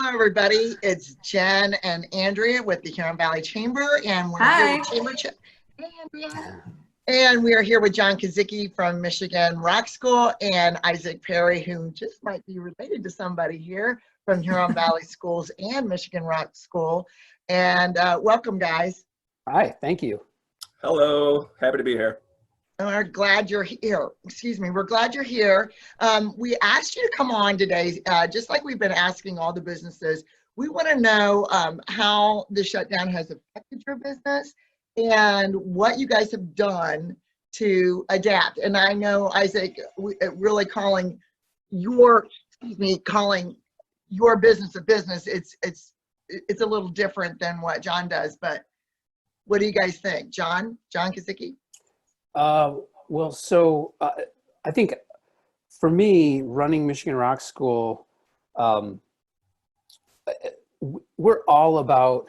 everybody. It's Jen and Andrea with the Huron Valley Chamber, and we're here Hi. with Hey, Andrea. And we are here with John Kazicki from Michigan Rock School and Isaac Perry, who just might be related to somebody here from Huron Valley Schools and Michigan Rock School. And welcome, guys. Hi, thank you. Hello, happy to be here. We're glad you're here. Excuse me. We're glad you're here. We asked you to come on today, just like we've been asking all the businesses. We want to know how the shutdown has affected your business and what you guys have done to adapt. And I know, Isaac, really calling your business a business. It's a little different than what John does. But what do you guys think, John Kazicki? I think for me, running Michigan Rock School, we're all about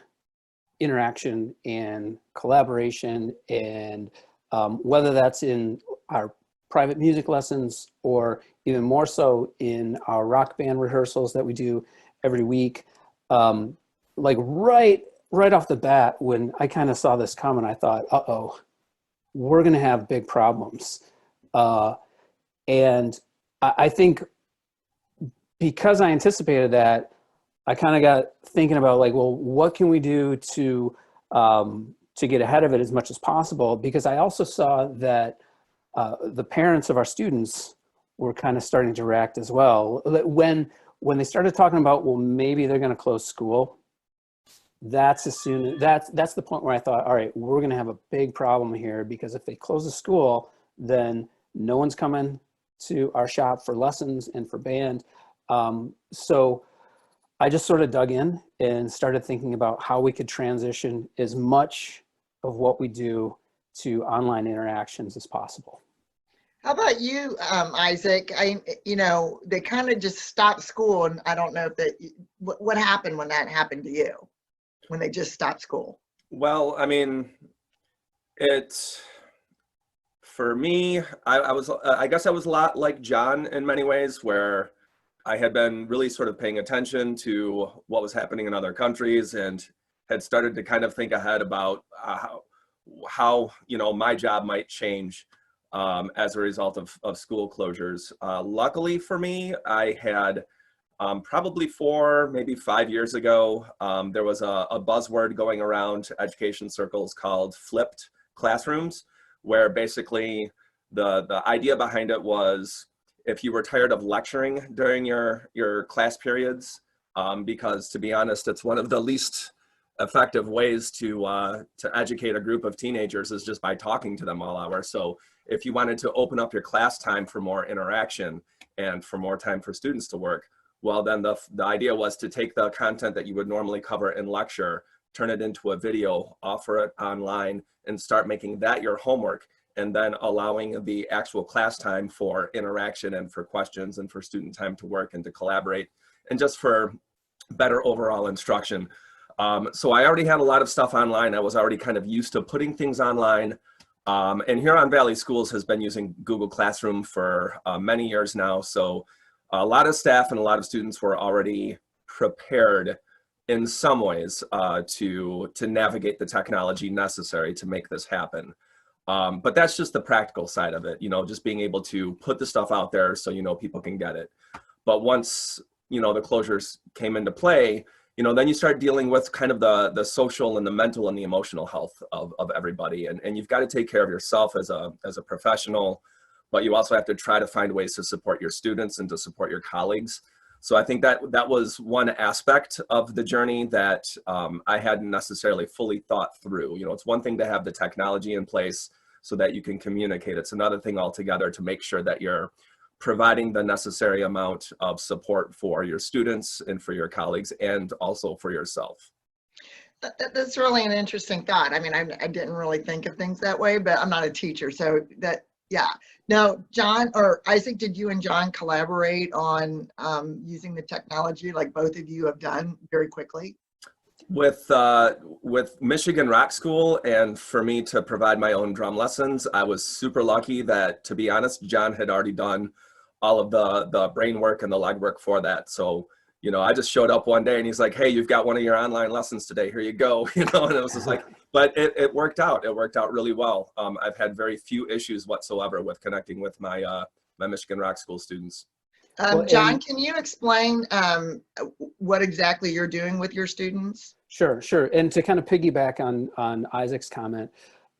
interaction and collaboration, and whether that's in our private music lessons or even more so in our rock band rehearsals that we do every week. Like right off the bat, when I kind of saw this coming, I thought, uh-oh, we're going to have big problems. And I think because I anticipated that, I kind of got thinking about like, well, what can we do to get ahead of it as much as possible? Because I also saw that the parents of our students were kind of starting to react as well. When they started talking about, well, maybe they're going to close school, that's the point where I thought, all right, we're going to have a big problem here, because if they close the school, then no one's coming to our shop for lessons and for band. So I just sort of dug in and started thinking about how we could transition as much of what we do to online interactions as possible. How about you, Isaac? They kind of just stopped school, and I don't know if what happened when that happened to you, when they just stopped school? Well, I mean, for me, I guess I was a lot like John in many ways, where I had been really sort of paying attention to what was happening in other countries and had started to kind of think ahead about how my job might change as a result of school closures. Luckily for me, I had probably 4, maybe 5 years ago, there was a buzzword going around education circles called flipped classrooms, where basically the idea behind it was, if you were tired of lecturing during your class periods, because to be honest, it's one of the least effective ways to educate a group of teenagers is just by talking to them all hour. So if you wanted to open up your class time for more interaction and for more time for students to work, well, then the idea was to take the content that you would normally cover in lecture, turn it into a video, offer it online, and start making that your homework, and then allowing the actual class time for interaction and for questions and for student time to work and to collaborate, and just for better overall instruction. So I already had a lot of stuff online. I was already kind of used to putting things online. And Huron Valley Schools has been using Google Classroom for many years now. So a lot of staff and a lot of students were already prepared in some ways to navigate the technology necessary to make this happen. But that's just the practical side of it, just being able to put the stuff out there so people can get it. But once the closures came into play, then you start dealing with kind of the social and the mental and the emotional health of everybody, and you've got to take care of yourself as a professional, but you also have to try to find ways to support your students and to support your colleagues. So I think that was one aspect of the journey that I hadn't necessarily fully thought through. It's one thing to have the technology in place so that you can communicate. It's another thing altogether to make sure that you're providing the necessary amount of support for your students and for your colleagues and also for yourself. That's really an interesting thought. I mean, I didn't really think of things that way, but I'm not a teacher, so yeah. Now, John or Isaac, did you and John collaborate on using the technology like both of you have done very quickly? With Michigan Rock School, and for me to provide my own drum lessons, I was super lucky that, to be honest, John had already done all of the brain work and the legwork for that. So I just showed up one day and he's like, hey, you've got one of your online lessons today. Here you go. And it was just like, but it worked out. It worked out really well. I've had very few issues whatsoever with connecting with my Michigan Rock School students. Well, John, and- can you explain what exactly you're doing with your students? Sure. And to kind of piggyback on Isaac's comment,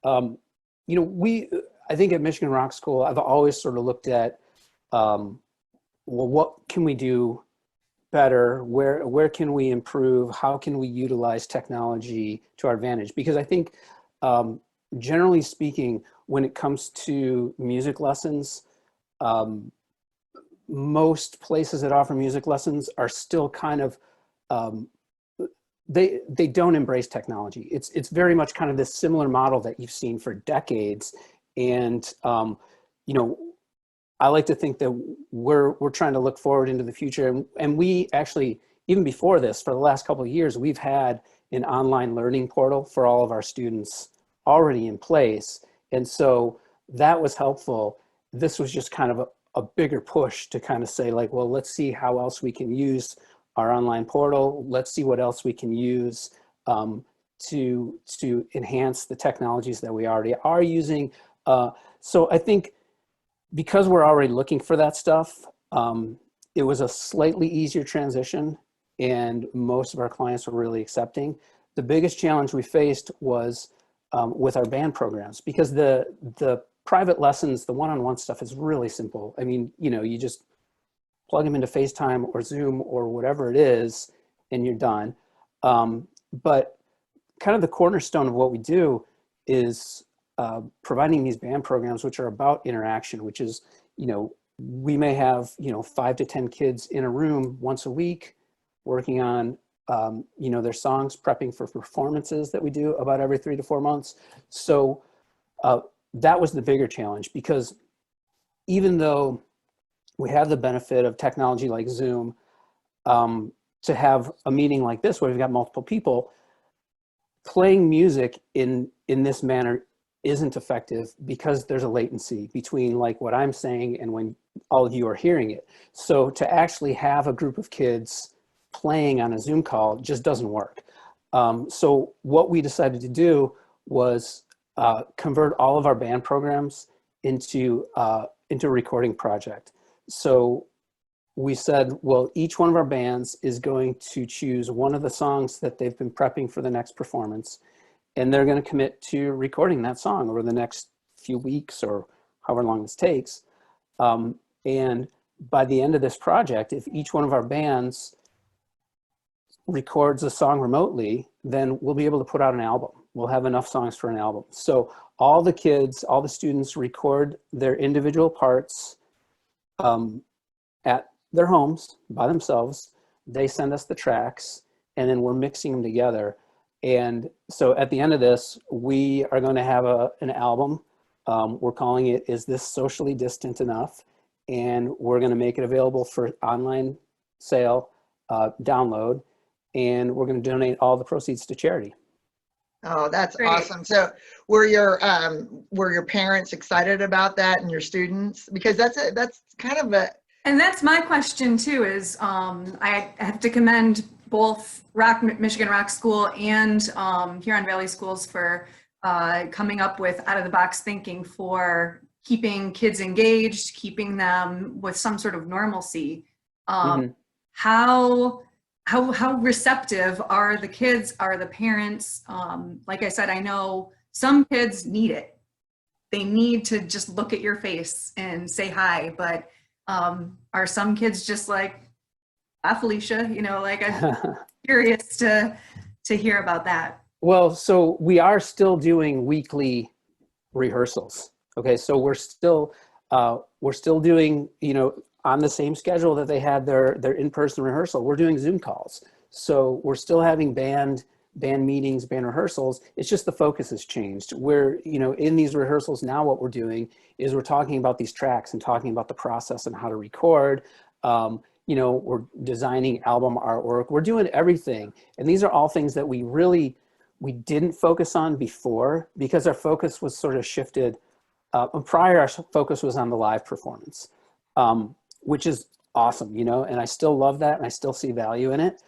I think at Michigan Rock School, I've always sort of looked at, well, what can we do better? Where can we improve? How can we utilize technology to our advantage? Because I think, generally speaking, when it comes to music lessons, most places that offer music lessons are still kind of, they don't embrace technology. It's very much kind of this similar model that you've seen for decades. And, I like to think that we're trying to look forward into the future. And we actually, even before this, for the last couple of years, we've had an online learning portal for all of our students already in place. And so that was helpful. This was just kind of a bigger push to kind of say like, well, let's see how else we can use our online portal. Let's see what else we can use to enhance the technologies that we already are using. So I think because we're already looking for that stuff, it was a slightly easier transition and most of our clients were really accepting. The biggest challenge we faced was with our band programs, because the private lessons, the one-on-one stuff is really simple. I mean, you just plug them into FaceTime or Zoom or whatever it is, and you're done. But kind of the cornerstone of what we do is providing these band programs, which are about interaction, which is, we may have, 5 to 10 kids in a room once a week working on, their songs, prepping for performances that we do about every 3 to 4 months. So that was the bigger challenge, because even though we have the benefit of technology like Zoom, to have a meeting like this where we've got multiple people, playing music in this manner isn't effective because there's a latency between like what I'm saying and when all of you are hearing it. So to actually have a group of kids playing on a Zoom call just doesn't work. So what we decided to do was convert all of our band programs into a recording project. So we said, well, each one of our bands is going to choose one of the songs that they've been prepping for the next performance, and they're going to commit to recording that song over the next few weeks or however long this takes. And by the end of this project, if each one of our bands records a song remotely, then we'll be able to put out an album. We'll have enough songs for an album. So all the kids, all the students record their individual parts at their homes by themselves. They send us the tracks, and then we're mixing them together. And so at the end of this, we are going to have an album. We're calling it, Is This Socially Distant Enough? And we're going to make it available for online sale, download, and we're going to donate all the proceeds to charity. Oh, that's Great. awesome. So were your parents excited about that, and your students? Because that's kind of a, And that's my question too, is I have to commend both Michigan Rock School and Huron Valley Schools for coming up with out-of-the-box thinking for keeping kids engaged, keeping them with some sort of normalcy. How receptive are the kids, are the parents? Like I said, I know some kids need it. They need to just look at your face and say hi, but are some kids just like, ah, Felicia, I'm curious to hear about that. Well, so we are still doing weekly rehearsals. Okay, so we're still doing, on the same schedule that they had their in-person rehearsal. We're doing Zoom calls. So we're still having band meetings, band rehearsals. It's just the focus has changed. We're, in these rehearsals now, what we're doing is we're talking about these tracks and talking about the process and how to record. We're designing album artwork. We're doing everything. And these are all things that we didn't focus on before, because our focus was sort of shifted. Prior, our focus was on the live performance, which is awesome, you know, and I still love that and I still see value in it.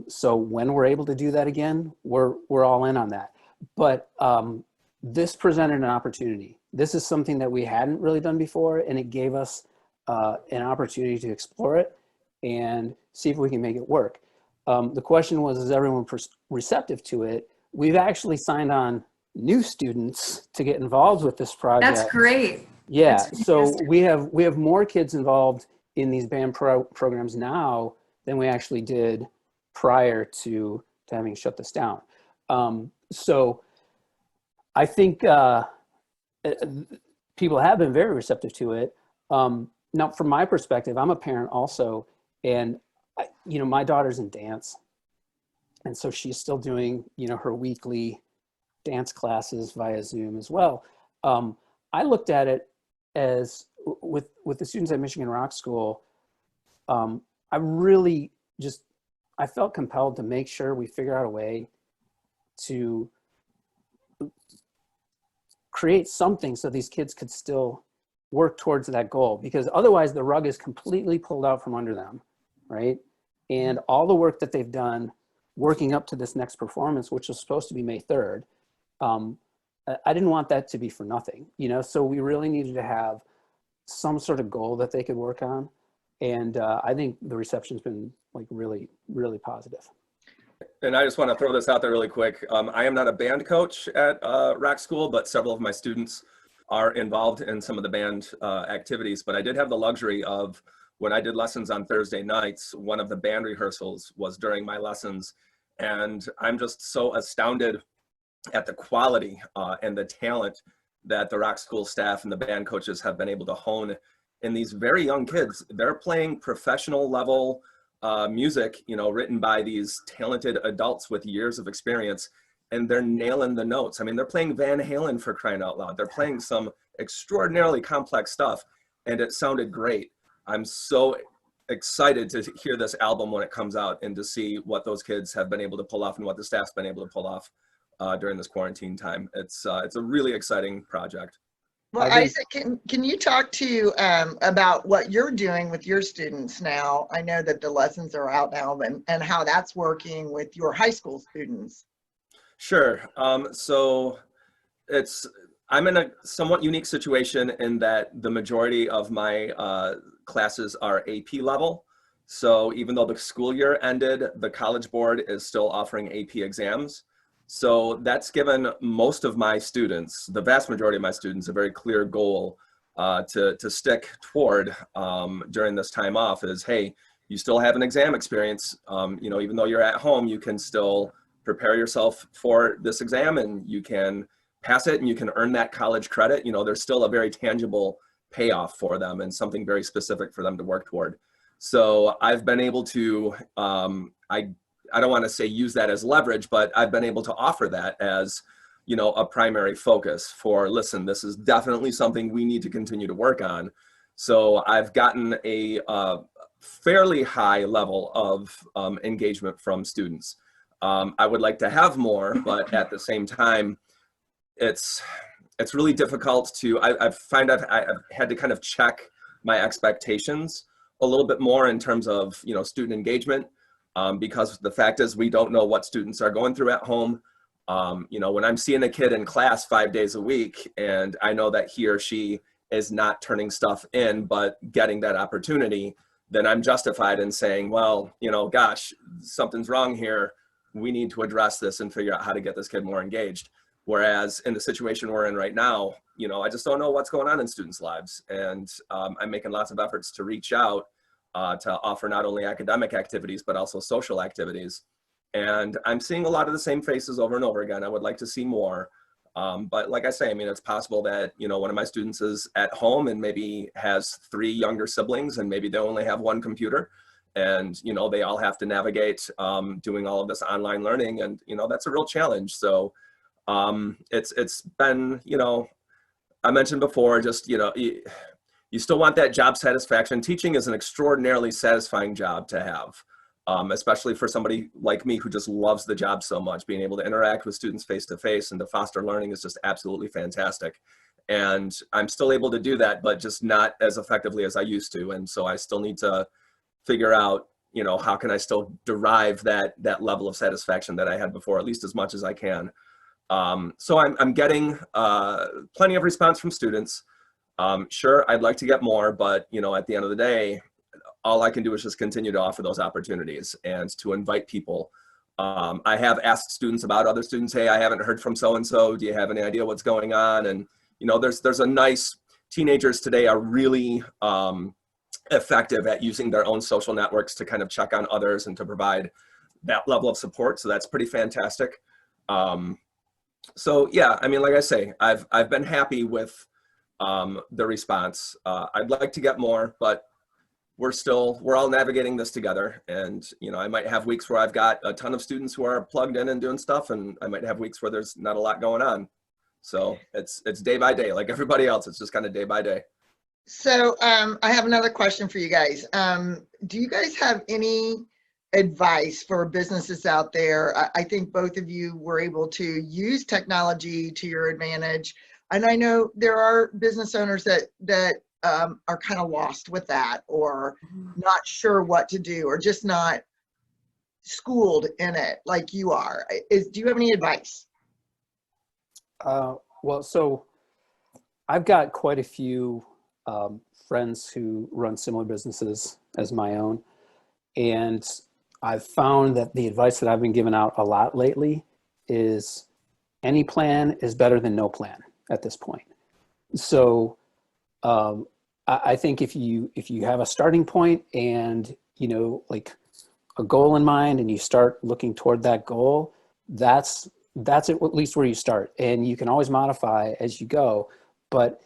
So when we're able to do that again, we're all in on that. But this presented an opportunity. This is something that we hadn't really done before, and it gave us an opportunity to explore it and see if we can make it work. The question was, is everyone receptive to it? We've actually signed on new students to get involved with this project. That's great. Yeah, That's so fantastic. we have more kids involved in these band programs now than we actually did prior to having shut this down. So I think people have been very receptive to it. Now, from my perspective, I'm a parent also, and you know, my daughter's in dance, and so she's still doing, you know, her weekly dance classes via Zoom as well. I looked at it as with the students at Michigan Rock School. I really I felt compelled to make sure we figure out a way to create something so these kids could still work towards that goal, because otherwise the rug is completely pulled out from under them, right? And all the work that they've done working up to this next performance, which was supposed to be May 3rd, I didn't want that to be for nothing, you know? So we really needed to have some sort of goal that they could work on. And I think the reception's been like really, really positive. And I just want to throw this out there really quick. I am not a band coach at Rock School, but several of my students are involved in some of the band activities. But I did have the luxury of, when I did lessons on Thursday nights, one of the band rehearsals was during my lessons. And I'm just so astounded at the quality and the talent that the Rock School staff and the band coaches have been able to hone in these very young kids. They're playing professional level music, you know, written by these talented adults with years of experience, and they're nailing the notes. I mean, they're playing Van Halen, for crying out loud. They're playing some extraordinarily complex stuff, and it sounded great. I'm so excited to hear this album when it comes out and to see what those kids have been able to pull off and what the staff's been able to pull off during this quarantine time. It's a really exciting project. Well, Isaac, can you talk to about what you're doing with your students now? I know that the lessons are out now, and how that's working with your high school students. Sure. So I'm in a somewhat unique situation in that the majority of my classes are AP level. So even though the school year ended, the College Board is still offering AP exams. So that's given most of my students, the vast majority of my students, a very clear goal to stick toward during this time off is, hey, you still have an exam experience. You know, even though you're at home, you can still prepare yourself for this exam and you can pass it and you can earn that college credit. You know, there's still a very tangible payoff for them and something very specific for them to work toward. So I've been able to, I don't want to say use that as leverage, but I've been able to offer that as, you know, a primary focus for, listen, this is definitely something we need to continue to work on. So I've gotten a fairly high level of engagement from students. I would like to have more, but at the same time, it's really difficult to, I find I've had to kind of check my expectations a little bit more in terms of, you know, student engagement. Because the fact is we don't know what students are going through at home. You know, when I'm seeing a kid in class 5 days a week and I know that he or she is not turning stuff in, but getting that opportunity, then I'm justified in saying, well, you know, gosh, something's wrong here. We need to address this and figure out how to get this kid more engaged. Whereas in the situation we're in right now, you know, I just don't know what's going on in students' lives. And I'm making lots of efforts to reach out to offer not only academic activities, but also social activities. And I'm seeing a lot of the same faces over and over again. I would like to see more. But like I say, I mean, it's possible that, you know, one of my students is at home and maybe has 3 younger siblings and maybe they only have 1 computer. And, you know, they all have to navigate doing all of this online learning. And, you know, that's a real challenge. So it's been, you know, I mentioned before, just, you know, you still want that job satisfaction. Teaching is an extraordinarily satisfying job to have, especially for somebody like me who just loves the job so much. Being able to interact with students face to face and to foster learning is just absolutely fantastic. And I'm still able to do that, but just not as effectively as I used to. And so I still need to figure out, you know, how can I still derive that level of satisfaction that I had before, at least as much as I can. So I'm getting plenty of response from students. Sure, I'd like to get more, but you know, at the end of the day, all I can do is just continue to offer those opportunities and to invite people. I have asked students about other students, hey, I haven't heard from so-and-so. Do you have any idea what's going on? And, you know, there's a nice, teenagers today are really effective at using their own social networks to kind of check on others and to provide that level of support. So that's pretty fantastic. So yeah, I mean, like I say, I've been happy with the response. I'd like to get more, but we're all navigating this together. And, you know, I might have weeks where I've got a ton of students who are plugged in and doing stuff, and I might have weeks where there's not a lot going on. So it's day by day, like everybody else. It's just kind of day by day. So I have another question for you guys. Do you guys have any advice for businesses out there? I think both of you were able to use technology to your advantage. And I know there are business owners that are kind of lost with that, or not sure what to do, or just not schooled in it like you are. Do you have any advice? Well, so I've got quite a few friends who run similar businesses as my own. And I've found that the advice that I've been giving out a lot lately is any plan is better than no plan at this point. So I think if you have a starting point and, you know, like a goal in mind, and you start looking toward that goal, that's at least where you start. And you can always modify as you go, but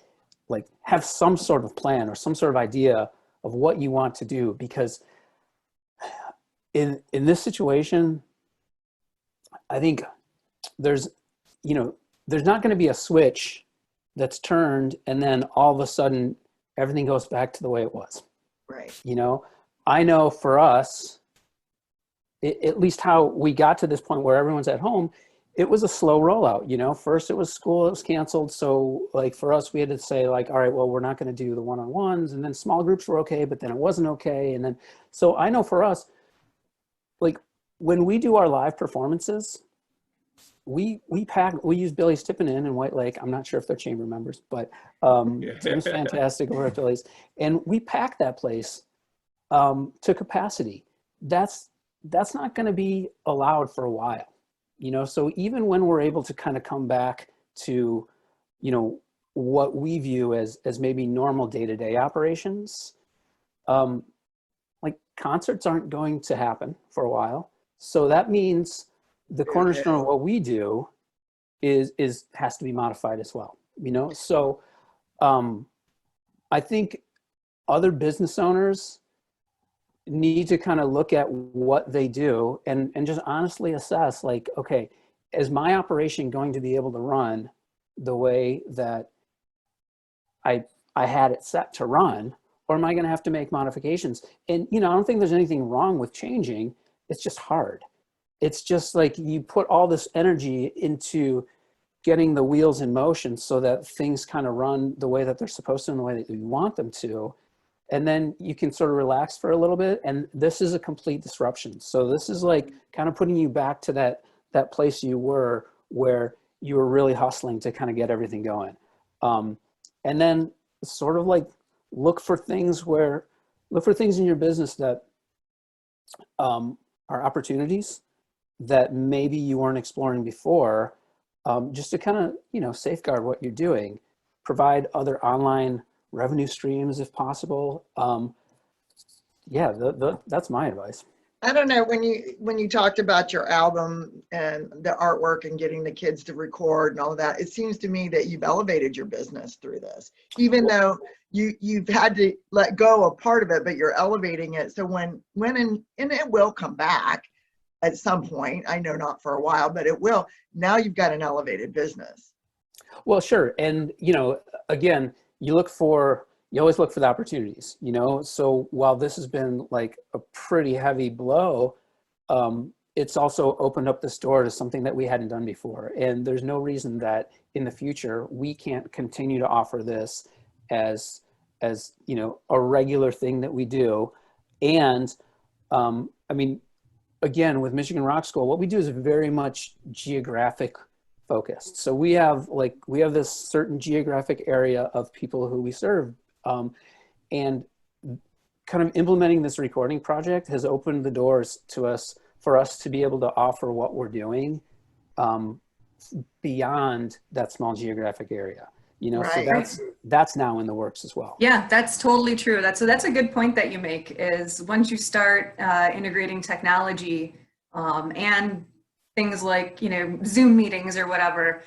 like have some sort of plan or some sort of idea of what you want to do, because in this situation, I think there's not going to be a switch that's turned and then all of a sudden everything goes back to the way it was. Right. You know, I know for us, at least how we got to this point where everyone's at home, it was a slow rollout. You know, first it was school, it was canceled. So like for us, we had to say like, all right, well, we're not going to do the one-on-ones, and then small groups were okay, but then it wasn't okay. And then, so I know for us, like when we do our live performances, we use Billy's Tippin' Inn in White Lake. I'm not sure if they're chamber members, but Tim's fantastic over at Billy's. And we pack that place to capacity. That's not going to be allowed for a while. You know, so even when we're able to kind of come back to, you know, what we view as maybe normal day-to-day operations, like concerts aren't going to happen for a while. So that means the cornerstone of what we do has to be modified as well, you know? So I think other business owners need to kind of look at what they do and just honestly assess like, okay, is my operation going to be able to run the way that I had it set to run, or am I going to have to make modifications? And, you know, I don't think there's anything wrong with changing. It's just hard. It's just like you put all this energy into getting the wheels in motion so that things kind of run the way that they're supposed to and the way that you want them to. And then you can sort of relax for a little bit. And this is a complete disruption. So this is like kind of putting you back to that place you were, where you were really hustling to kind of get everything going. And then sort of like look for things in your business that are opportunities that maybe you weren't exploring before, just to kind of, you know, safeguard what you're doing, provide other online revenue streams if possible. Yeah, that's my advice. I don't know, when you talked about your album and the artwork and getting the kids to record and all of that, it seems to me that you've elevated your business through this, even though you've had to let go of part of it, but you're elevating it. So when and it will come back at some point, I know not for a while, but it will. Now you've got an elevated business. Well, sure. And, you know, again, you always look for the opportunities, you know? So while this has been like a pretty heavy blow, it's also opened up this door to something that we hadn't done before. And there's no reason that in the future, we can't continue to offer this as, you know, a regular thing that we do. And I mean, again, with Michigan Rock School, what we do is very much geographic focused. So we have this certain geographic area of people who we serve, and kind of implementing this recording project has opened the doors to us for us to be able to offer what we're doing beyond that small geographic area. You know, Right. so that's now in the works as well. Yeah, that's totally true. That's a good point that you make, is once you start integrating technology and things like, you know, Zoom meetings or whatever,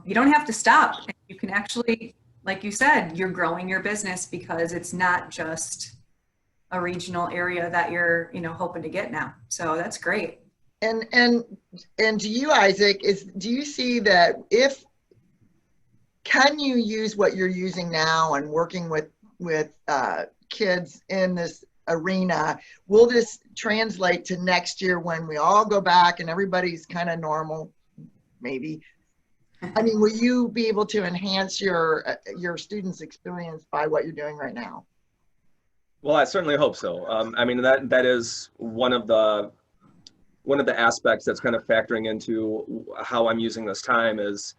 you don't have to stop. You can actually, like you said, you're growing your business because it's not just a regional area that you're, you know, hoping to get now. So that's great. And to you, Isaac, do you see that can you use what you're using now and working with kids in this arena? Will this translate to next year when we all go back and everybody's kind of normal? Maybe. I mean, will you be able to enhance your students' experience by what you're doing right now? Well, I certainly hope so. I mean, that is one of the aspects that's kind of factoring into how I'm using this time is,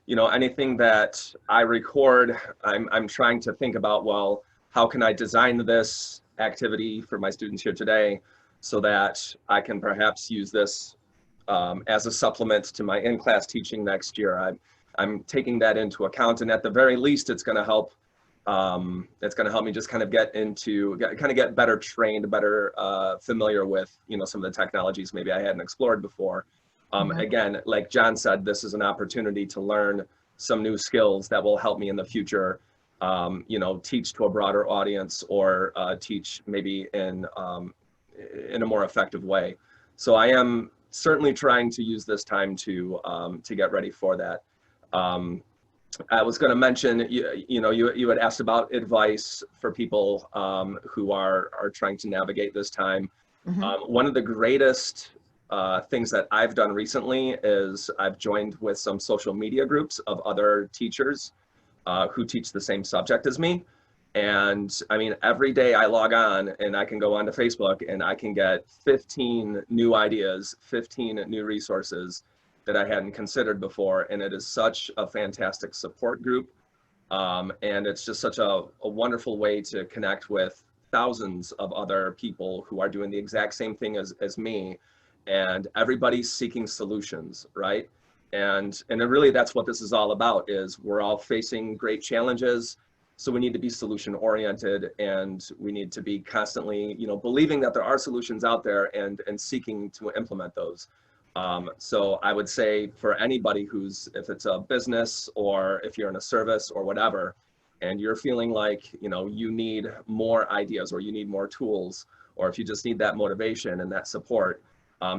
you know, anything that I record, I'm trying to think about, well, how can I design this activity for my students here today so that I can perhaps use this as a supplement to my in-class teaching next year. I'm taking that into account, and at the very least, it's going to help. It's going to help me just kind of get better trained, better familiar with, you know, some of the technologies maybe I hadn't explored before. Again, like John said, this is an opportunity to learn some new skills that will help me in the future, you know, teach to a broader audience or teach maybe in a more effective way. So I am certainly trying to use this time to get ready for that. I was going to mention, you had asked about advice for people who are trying to navigate this time. One of the greatest things that I've done recently is I've joined with some social media groups of other teachers who teach the same subject as me. And I mean, every day I log on and I can go onto Facebook and I can get 15 new ideas, 15 new resources that I hadn't considered before. And it is such a fantastic support group. And it's just such a wonderful way to connect with thousands of other people who are doing the exact same thing as me. And everybody's seeking solutions, right? And really that's what this is all about, is we're all facing great challenges. So we need to be solution oriented, and we need to be constantly, you know, believing that there are solutions out there and seeking to implement those. So I would say for anybody if it's a business or if you're in a service or whatever, and you're feeling like, you know, you need more ideas or you need more tools, or if you just need that motivation and that support,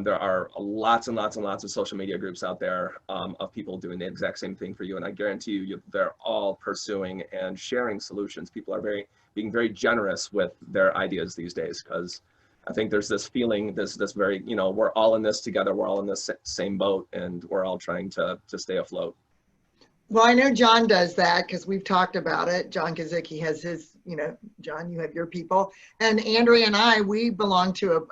there are lots and lots and lots of social media groups out there of people doing the exact same thing for you. And I guarantee you, they're all pursuing and sharing solutions. People are being very generous with their ideas these days, because I think there's this feeling, this very, you know, we're all in this together. We're all in this same boat, and we're all trying to stay afloat. Well, I know John does that because we've talked about it. John Kazicki has his, you know, John, you have your people. And Andrea and I, we belong to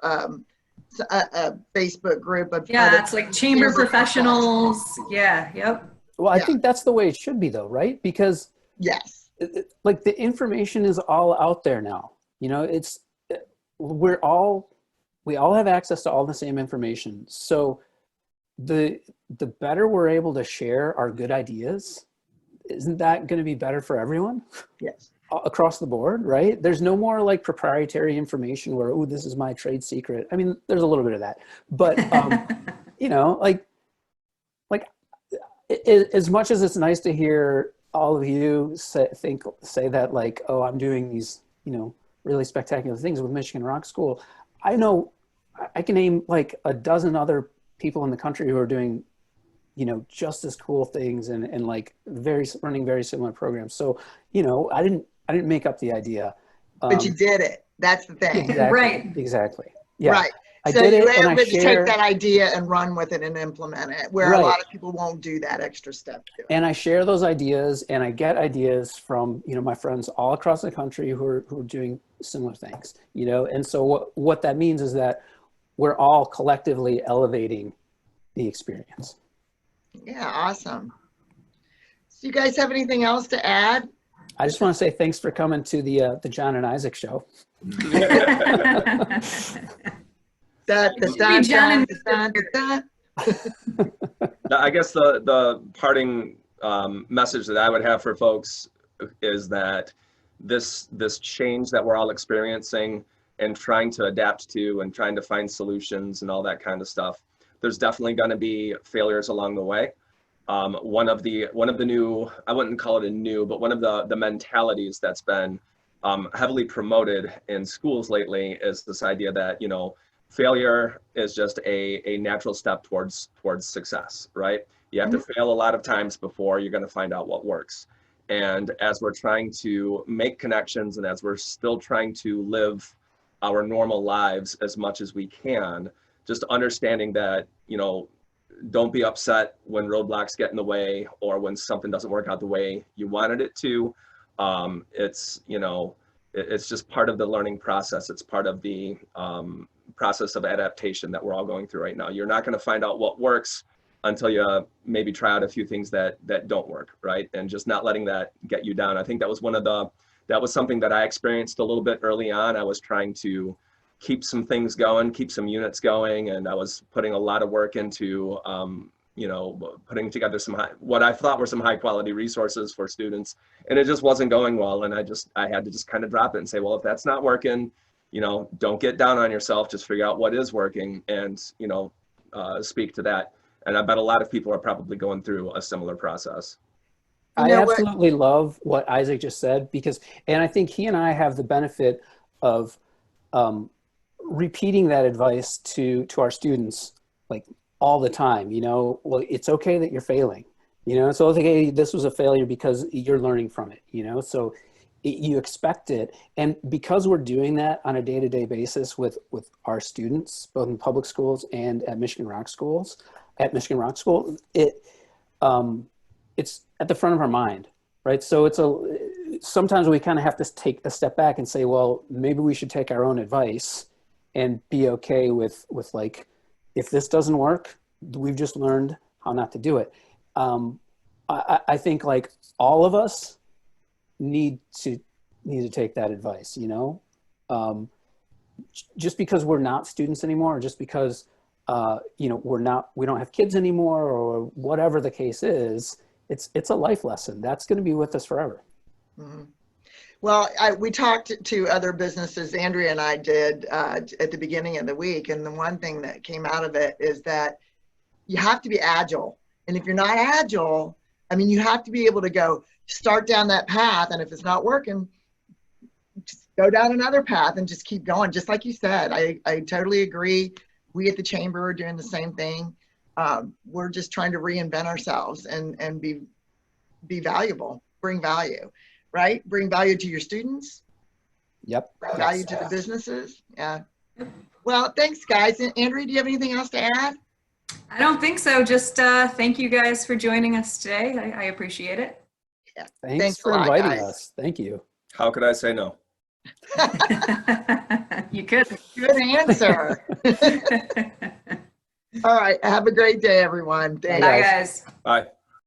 a Facebook group of it's like chamber professionals. Yeah, yep. Well, I think that's the way it should be, though, right? Because yes, like the information is all out there now. You know, we all have access to all the same information. So the better we're able to share our good ideas, isn't that going to be better for everyone? Yes. Across the board, right? There's no more like proprietary information where, oh, this is my trade secret. I mean, there's a little bit of that, but you know, like as much as it's nice to hear all of you say that, like, oh, I'm doing these, you know, really spectacular things with Michigan Rock School. I know I can name like a dozen other people in the country who are doing, you know, just as cool things and like running very similar programs. So, you know, I didn't make up the idea. But you did it. That's the thing. Exactly, Right. Exactly. Yeah. Right. I So did you it and were I able to take share, that idea and run with it and implement it, where a right. lot of people won't do that extra step to it. And I share those ideas and I get ideas from, my friends all across the country who are doing similar things, And so what that means is that we're all collectively elevating the experience. Yeah, awesome. So you guys have anything else to add? I just want to say thanks for coming to the John and Isaac show. I guess the parting message that I would have for folks is that this change that we're all experiencing and trying to adapt to and trying to find solutions and all that kind of stuff, there's definitely going to be failures along the way. One of the new, I wouldn't call it a new, but one of the mentalities that's been heavily promoted in schools lately is this idea that, failure is just a natural step towards success, right? You have to fail a lot of times before you're going to find out what works. And as we're trying to make connections and as we're still trying to live our normal lives as much as we can, just understanding that, don't be upset when roadblocks get in the way or when something doesn't work out the way you wanted it to. It's just part of the learning process. It's part of the process of adaptation that we're all going through right now. You're not going to find out what works until you maybe try out a few things that don't work, right? And just not letting that get you down. I think that was something that I experienced a little bit early on. I was trying to keep some things going, keep some units going, and I was putting a lot of work into putting together what I thought were some high quality resources for students, and it just wasn't going well. And I had to just kind of drop it and say, well, if that's not working, don't get down on yourself, just figure out what is working and, speak to that. And I bet a lot of people are probably going through a similar process. I absolutely love what Isaac just said and I think he and I have the benefit of repeating that advice to our students like all the time. Well, it's okay that you're failing, so okay, this was a failure because you're learning from it, so you expect it. And because we're doing that on a day-to-day basis with our students, both in public schools and at Michigan Rock School, it's at the front of our mind, right? So sometimes we kind of have to take a step back and say, well, maybe we should take our own advice and be okay with like, if this doesn't work, we've just learned how not to do it. I think like all of us need to take that advice, just because we're not students anymore, or just because we don't have kids anymore, or whatever the case is, it's a life lesson that's going to be with us forever. Mm-hmm. Well, we talked to other businesses, Andrea and I did at the beginning of the week, and the one thing that came out of it is that you have to be agile. And if you're not agile, you have to be able to start down that path, and if it's not working, just go down another path and just keep going. Just like you said, I totally agree. We at the Chamber are doing the same thing. We're just trying to reinvent ourselves and be valuable, bring value. Right? Bring value to your students. Yep. Bring value to the businesses. Yeah. Well, thanks, guys. And Andrea, do you have anything else to add? I don't think so. Just thank you guys for joining us today. I appreciate it. Yeah. Thanks for inviting us. Thank you. How could I say no? You could. Good answer. All right. Have a great day, everyone. Thanks. Bye, guys. Bye.